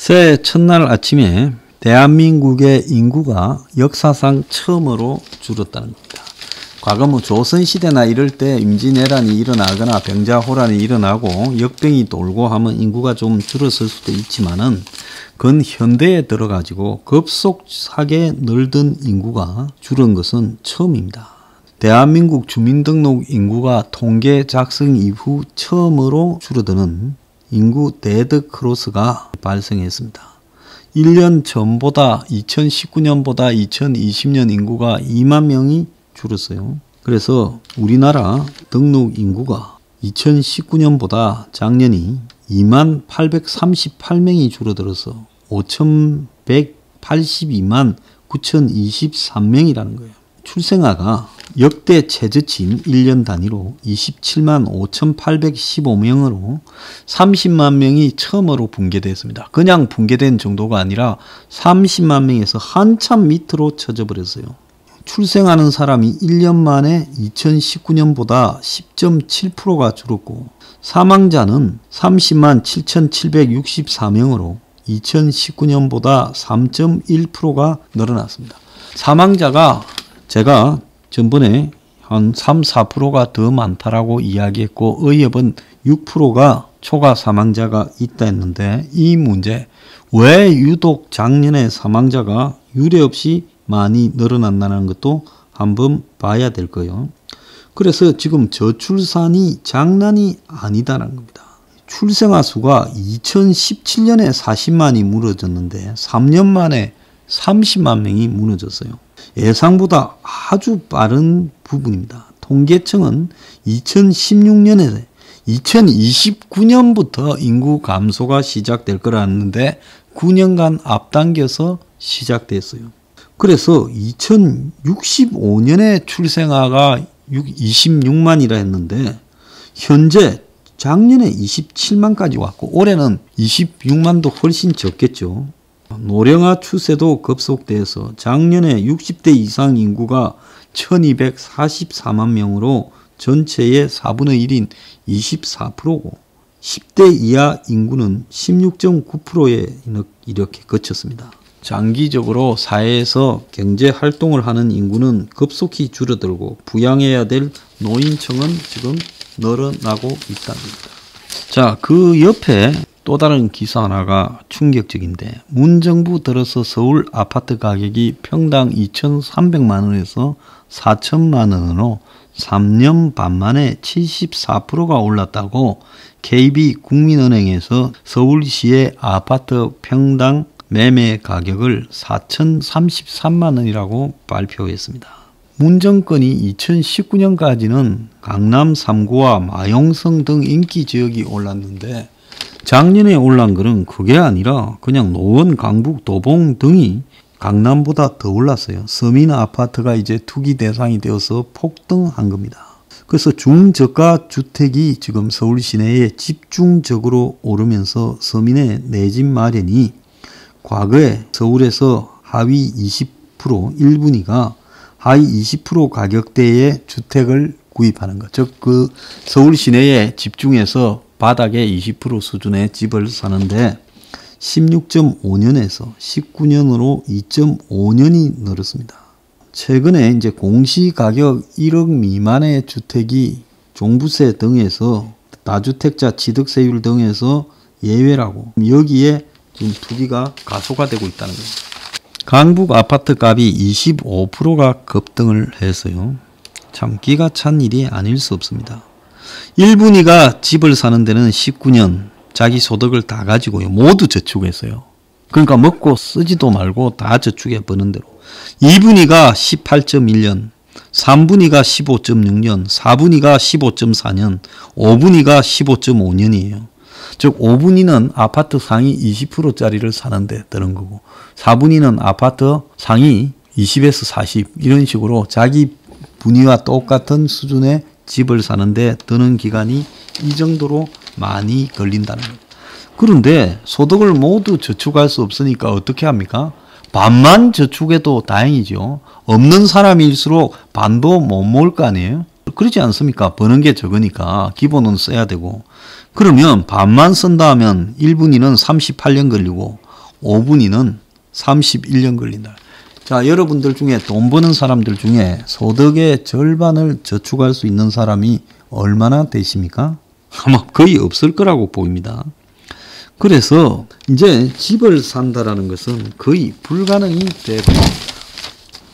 새해 첫날 아침에 대한민국의 인구가 역사상 처음으로 줄었다는 겁니다. 과거 조선시대나 이럴 때 임진왜란이 일어나거나 병자호란이 일어나고 역병이 돌고 하면 인구가 좀 줄었을 수도 있지만은 근현대에 들어가지고 급속하게 늘던 인구가 줄은 것은 처음입니다. 대한민국 주민등록 인구가 통계 작성 이후 처음으로 줄어드는 인구 데드 크로스가 발생했습니다. 1년 전보다 2019년보다 2020년 인구가 2만 명이 줄었어요. 그래서 우리나라 등록 인구가 2019년보다 작년이 2만 838명이 줄어들어서 5,182만 9,023명이라는 거예요. 출생아가 역대 최저치인 1년 단위로 27만 5,815명으로 30만 명이 처음으로 붕괴됐습니다. 그냥 붕괴된 정도가 아니라 30만 명에서 한참 밑으로 쳐져버렸어요. 출생하는 사람이 1년 만에 2019년보다 10.7%가 줄었고 사망자는 30만 7,764명으로 2019년보다 3.1%가 늘어났습니다. 사망자가 제가 전번에 한 3, 4%가 더 많다라고 이야기했고 의협은 6%가 초과 사망자가 있다 했는데 이 문제 왜 유독 작년에 사망자가 유례없이 많이 늘어난다는 것도 한번 봐야 될 거예요. 그래서 지금 저출산이 장난이 아니다라는 겁니다. 출생아 수가 2017년에 40만이 무너졌는데 3년 만에 30만 명이 무너졌어요. 예상보다 아주 빠른 부분입니다. 통계청은 2016년에 2029년부터 인구 감소가 시작될 거라는데 9년간 앞당겨서 시작됐어요. 그래서 2065년에 출생아가 26만이라 했는데 현재 작년에 27만까지 왔고 올해는 26만도 훨씬 적겠죠. 노령화 추세도 급속돼서 작년에 60대 이상 인구가 1244만 명으로 전체의 4분의 1인 24%고 10대 이하 인구는 16.9%에 이렇게 그쳤습니다. 장기적으로 사회에서 경제 활동을 하는 인구는 급속히 줄어들고 부양해야 될 노인층은 지금 늘어나고 있답니다. 자, 그 옆에 또 다른 기사 하나가 충격적인데 문정부 들어서 서울 아파트 가격이 평당 2,300만 원에서 4천만 원으로 3년 반 만에 74%가 올랐다고 KB국민은행에서 서울시의 아파트 평당 매매 가격을 4,033만 원이라고 발표했습니다. 문 정권이 2019년까지는 강남 3구와 마용성 등 인기 지역이 올랐는데 작년에 올란 거는 그게 아니라 그냥 노원, 강북, 도봉 등이 강남보다 더 올랐어요. 서민 아파트가 이제 투기 대상이 되어서 폭등한 겁니다. 그래서 중저가 주택이 지금 서울 시내에 집중적으로 오르면서 서민의 내 집 마련이 과거에 서울에서 하위 20% 1분위가 하위 20% 가격대의 주택을 구입하는 것. 즉, 그 서울 시내에 집중해서 바닥에 20% 수준의 집을 사는데 16.5년에서 19년으로 2.5년이 늘었습니다. 최근에 이제 공시가격 1억 미만의 주택이 종부세 등에서 다주택자 취득세율 등에서 예외라고 여기에 지금 투기가 가속화되고 있다는 겁니다. 강북 아파트 값이 25%가 급등을 했어요. 참 기가 찬 일이 아닐 수 없습니다. 1분위가 집을 사는 데는 19년 자기 소득을 다 가지고요. 모두 저축했어요. 그러니까 먹고 쓰지도 말고 다 저축해 버는 대로. 2분위가 18.1년, 3분위가 15.6년, 4분위가 15.4년, 5분위가 15.5년이에요. 즉 5분위는 아파트 상위 20%짜리를 사는데 드는 거고 4분위는 아파트 상위 20에서 40 이런 식으로 자기 분위와 똑같은 수준의 집을 사는데 드는 기간이 이 정도로 많이 걸린다는 거예요. 그런데 소득을 모두 저축할 수 없으니까 어떻게 합니까? 반만 저축해도 다행이죠. 없는 사람일수록 반도 못 모을 거 아니에요? 그렇지 않습니까? 버는 게 적으니까 기본은 써야 되고. 그러면 반만 쓴다 하면 1분위는 38년 걸리고 5분위는 31년 걸린다. 자, 여러분들 중에 돈 버는 사람들 중에 소득의 절반을 저축할 수 있는 사람이 얼마나 되십니까? 아마 거의 없을 거라고 보입니다. 그래서 이제 집을 산다라는 것은 거의 불가능이 되고,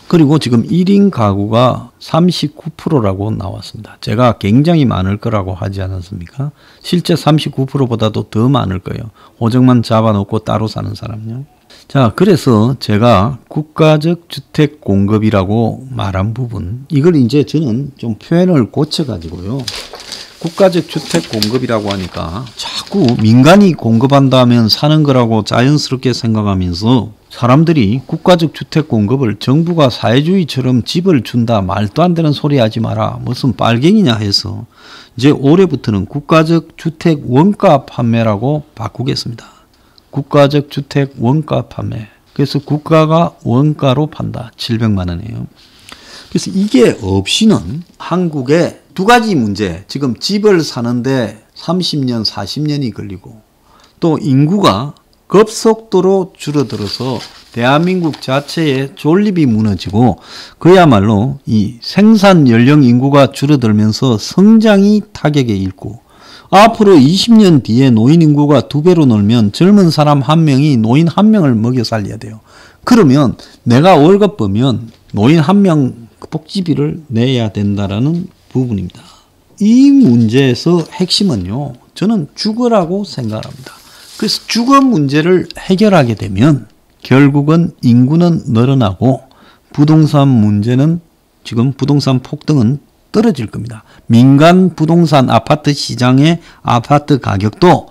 그리고 지금 1인 가구가 39%라고 나왔습니다. 제가 굉장히 많을 거라고 하지 않았습니까? 실제 39%보다도 더 많을 거예요. 호적만 잡아놓고 따로 사는 사람요. 자, 그래서 제가 국가적 주택 공급이라고 말한 부분, 이걸 이제 저는 좀 표현을 고쳐가지고요. 국가적 주택 공급이라고 하니까 자꾸 민간이 공급한다면 사는 거라고 자연스럽게 생각하면서 사람들이 국가적 주택 공급을 정부가 사회주의처럼 집을 준다, 말도 안 되는 소리 하지 마라, 무슨 빨갱이냐 해서 이제 올해부터는 국가적 주택 원가 판매라고 바꾸겠습니다. 국가적 주택 원가 판매. 그래서 국가가 원가로 판다. 700만 원이에요. 그래서 이게 없이는 한국에 두 가지 문제, 지금 집을 사는데 30년, 40년이 걸리고, 또 인구가 급속도로 줄어들어서 대한민국 자체의 존립이 무너지고, 그야말로 이 생산 연령 인구가 줄어들면서 성장이 타격에 일고, 앞으로 20년 뒤에 노인 인구가 2배로 늘면 젊은 사람 1명이 노인 1명을 먹여 살려야 돼요. 그러면 내가 월급 벌면 노인 1명 복지비를 내야 된다라는 부분입니다. 이 문제에서 핵심은요, 저는 주거라고 생각합니다. 그래서 주거 문제를 해결하게 되면 결국은 인구는 늘어나고 부동산 문제는, 지금 부동산 폭등은 떨어질 겁니다. 민간 부동산 아파트 시장의 아파트 가격도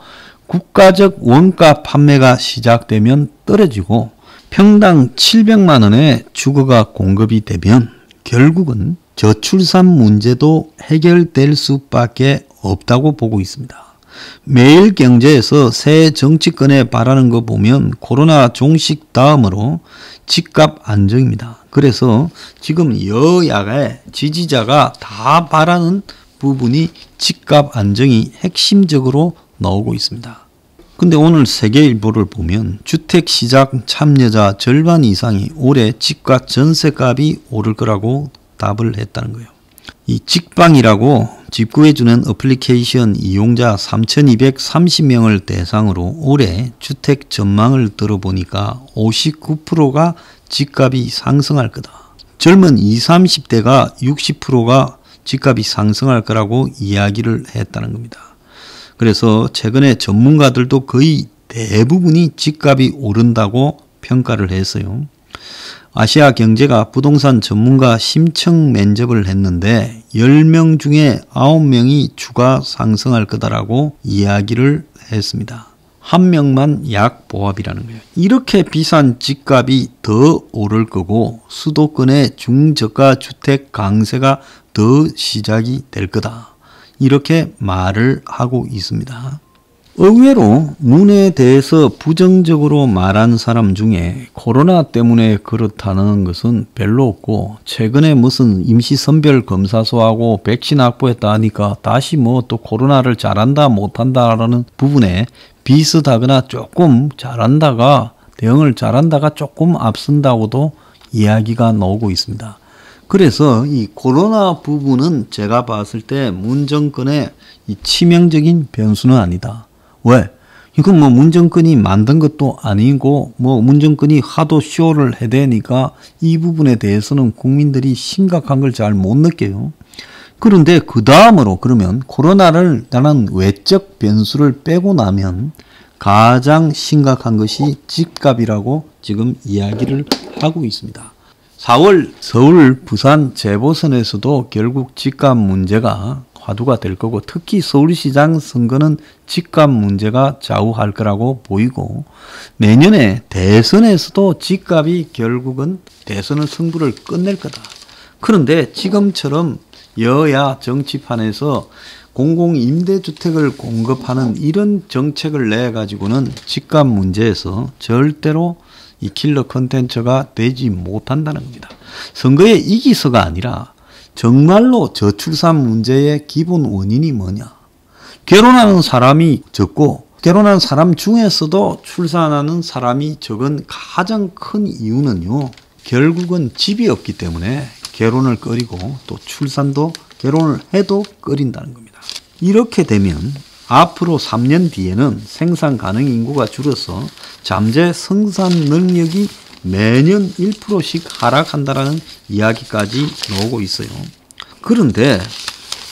국가적 원가 판매가 시작되면 떨어지고, 평당 700만 원의 주거가 공급이 되면 결국은 저출산 문제도 해결될 수밖에 없다고 보고 있습니다. 매일경제에서 새 정치권에 바라는 거 보면 코로나 종식 다음으로 집값 안정입니다. 그래서 지금 여야의 지지자가 다 바라는 부분이 집값 안정이 핵심적으로 나오고 있습니다. 근데 오늘 세계일보를 보면 주택시장 참여자 절반 이상이 올해 집과 전세값이 오를 거라고 답을 했다는 거예요. 이 직방이라고 집 구해주는 어플리케이션 이용자 3,230명을 대상으로 올해 주택 전망을 들어보니까 59%가 집값이 상승할 거다. 젊은 20, 30대가 60%가 집값이 상승할 거라고 이야기를 했다는 겁니다. 그래서 최근에 전문가들도 거의 대부분이 집값이 오른다고 평가를 했어요. 아시아경제가 부동산 전문가 심층 면접을 했는데 10명 중에 9명이 주가 상승할 거다라고 이야기를 했습니다. 한 명만 약보합이라는 거예요. 이렇게 비싼 집값이 더 오를 거고 수도권의 중저가 주택 강세가 더 시작이 될 거다. 이렇게 말을 하고 있습니다. 의외로 문에 대해서 부정적으로 말한 사람 중에 코로나 때문에 그렇다는 것은 별로 없고, 최근에 무슨 임시선별검사소하고 백신 확보했다 하니까 다시 뭐 또 코로나를 잘한다 못한다라는 부분에 비슷하거나 조금 잘한다가, 대응을 잘한다가 조금 앞선다고도 이야기가 나오고 있습니다. 그래서 이 코로나 부분은 제가 봤을 때 문 정권의 이 치명적인 변수는 아니다. 왜? 이건 뭐 문정권이 만든 것도 아니고 뭐 문정권이 하도 쇼를 해대니까 이 부분에 대해서는 국민들이 심각한 걸 잘 못 느껴요. 그런데 그 다음으로 그러면 코로나를 나는 외적 변수를 빼고 나면 가장 심각한 것이 집값이라고 지금 이야기를 하고 있습니다. 4월 서울, 부산 재보선에서도 결국 집값 문제가 화두가 될 거고, 특히 서울시장 선거는 집값 문제가 좌우할 거라고 보이고, 내년에 대선에서도 집값이 결국은 대선의 승부를 끝낼 거다. 그런데 지금처럼 여야 정치판에서 공공임대주택을 공급하는 이런 정책을 내가지고는 집값 문제에서 절대로 이 킬러 컨텐츠가 되지 못한다는 겁니다. 선거에 이기서가 아니라 정말로 저출산 문제의 기본 원인이 뭐냐? 결혼하는 사람이 적고 결혼한 사람 중에서도 출산하는 사람이 적은 가장 큰 이유는요, 결국은 집이 없기 때문에 결혼을 꺼리고 또 출산도 결혼을 해도 꺼린다는 겁니다. 이렇게 되면 앞으로 3년 뒤에는 생산 가능 인구가 줄어서 잠재 생산 능력이 매년 1%씩 하락한다라는 이야기까지 나오고 있어요. 그런데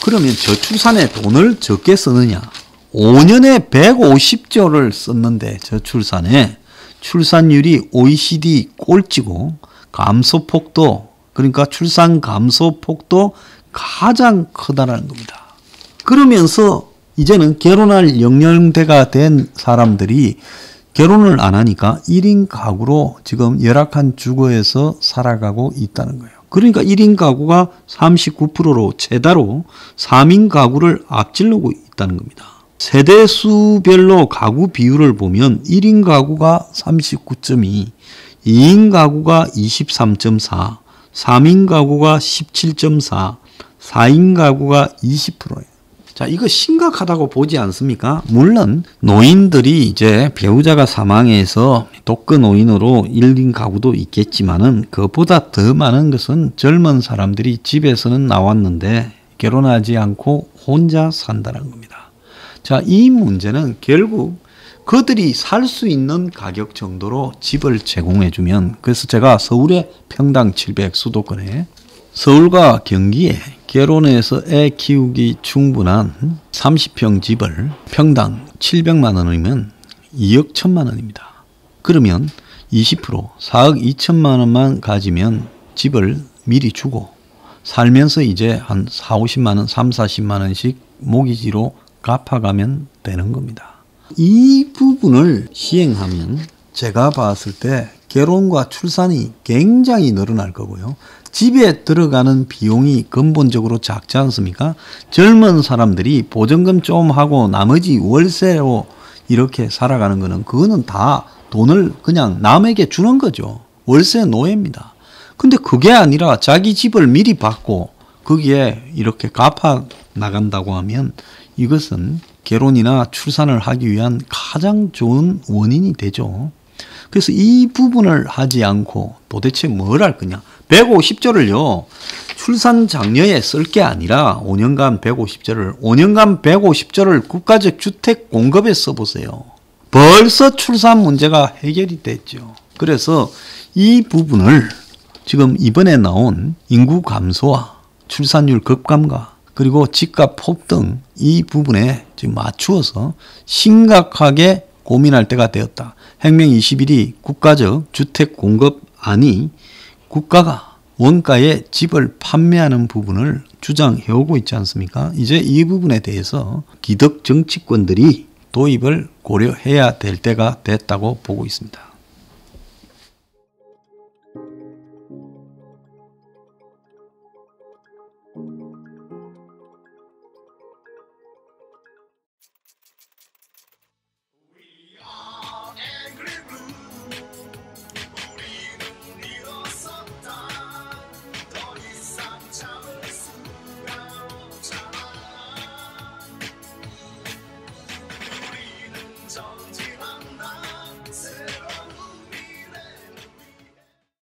그러면 저출산에 돈을 적게 쓰느냐? 5년에 150조를 썼는데 저출산에 출산율이 OECD 꼴찌고 감소폭도, 그러니까 출산 감소폭도 가장 크다라는 겁니다. 그러면서 이제는 결혼할 연령대가 된 사람들이 결혼을 안 하니까 1인 가구로 지금 열악한 주거에서 살아가고 있다는 거예요. 그러니까 1인 가구가 39%로 최다로 3인 가구를 앞지르고 있다는 겁니다. 세대수별로 가구 비율을 보면 1인 가구가 39.2, 2인 가구가 23.4, 3인 가구가 17.4, 4인 가구가 20%예요. 자, 이거 심각하다고 보지 않습니까? 물론 노인들이 이제 배우자가 사망해서 독거 노인으로 1인 가구도 있겠지만은 그보다 더 많은 것은 젊은 사람들이 집에서는 나왔는데 결혼하지 않고 혼자 산다는 겁니다. 자, 이 문제는 결국 그들이 살 수 있는 가격 정도로 집을 제공해주면, 그래서 제가 서울의 평당 700 수도권에, 서울과 경기에 결혼해서 애 키우기 충분한 30평 집을 평당 700만 원이면 2억 1천만 원입니다. 그러면 20% 4억 2천만 원만 가지면 집을 미리 주고 살면서 이제 한 4, 50만 원, 3, 40만 원씩 모기지로 갚아가면 되는 겁니다. 이 부분을 시행하면 제가 봤을 때 결혼과 출산이 굉장히 늘어날 거고요. 집에 들어가는 비용이 근본적으로 작지 않습니까? 젊은 사람들이 보증금 좀 하고 나머지 월세로 이렇게 살아가는 거는, 그거는 다 돈을 그냥 남에게 주는 거죠. 월세 노예입니다. 근데 그게 아니라 자기 집을 미리 받고 거기에 이렇게 갚아 나간다고 하면 이것은 결혼이나 출산을 하기 위한 가장 좋은 원인이 되죠. 그래서 이 부분을 하지 않고 도대체 뭘 할 거냐. 150조를요. 출산 장려에 쓸 게 아니라 5년간 150조를 국가적 주택 공급에 써보세요. 벌써 출산 문제가 해결이 됐죠. 그래서 이 부분을 지금 이번에 나온 인구 감소와 출산율 급감과 그리고 집값 폭등, 이 부분에 지금 맞추어서 심각하게 고민할 때가 되었다. 행명 21이 국가적 주택 공급안이 국가가 원가에 집을 판매하는 부분을 주장해오고 있지 않습니까? 이제 이 부분에 대해서 기득 정치권들이 도입을 고려해야 될 때가 됐다고 보고 있습니다.